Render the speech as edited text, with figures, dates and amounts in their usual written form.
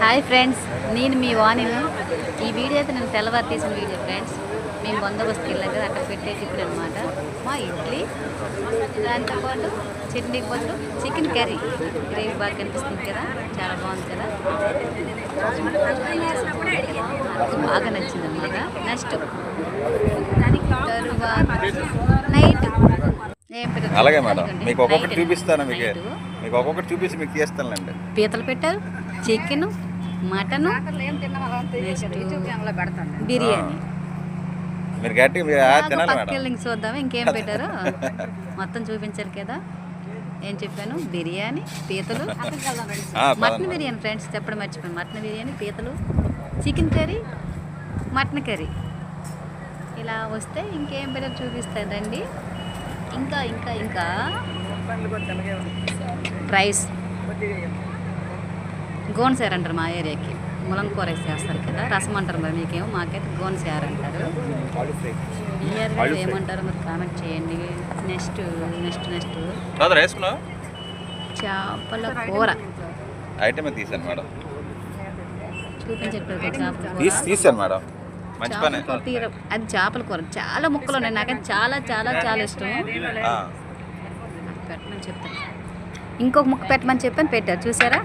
Hi friends, నేను మీ వాణిను. ఈ video అయితే నేను తెల్లవారు తీసిన వీడియో ఫ్రెండ్స్. మేము బందోబస్తుకి వెళ్ళాం కదా, అక్కడ పెట్టే టిఫిన్ అనమాట. మా ఇడ్లీ, దాంతోపాటు చట్నీకి బదులు చికెన్ కర్రీ. గ్రేవీ బాగా కనిపిస్తుంది కదా, చాలా బాగుంది కదా, బాగా నచ్చింది అనమాట. నెక్స్ట్ తరువాత నైట్ అలాగే మేడం, మీకు ఒక్కొక్కటి చూపిస్తాను. మీకు ఒక్కొక్కటి చూపిస్తే మీకు తీస్తానులేండి. పీతలు పెట్టారు, చికెన్, మటన్, బిర్యానీ. మీరు గట్టిగా తినాలి మేడం. పక్కకి చూద్దాము ఇంకేం పెట్టారో మొత్తం చూపించారు కదా. ఏం చెప్పాను? బిర్యానీ, పీతలు, మటన్ బిర్యానీ ఫ్రెండ్స్ చెప్పడం మర్చిపోయాను. మటన్ బిర్యానీ, పీతలు, చికెన్ కర్రీ, మటన్ కర్రీ. ఇలా వస్తే ఇంకేం పెట్టారు చూపిస్తారండి. ఇంకా ఇంకా ఇంకా రైస్, గోన్సార్ అంటారు మా ఏరియాకి. ములంకూర వేస్తారు కదా, రసం అంటారు మరి మీకేమో, మాకైతే గోన్సార్ అంటారు. ఈ ఏరియాలో ఏమంటారు మరి కామెంట్ చేయండి. నెక్స్ట్ నెక్స్ట్ నెక్స్ట్ చేపల కూర ఐటమే తీసాను మేడం. చూపించట్లేదు చేపల తీసాను మేడం. అది చేపల కూర. చాలా ముక్కలు ఉన్నాయి, నాకైతే చాలా చాలా చాలా ఇష్టం. పెట్టమని చెప్తాను, ఇంకొక ముక్క పెట్టమని చెప్పాను, పెట్టారు చూసారా.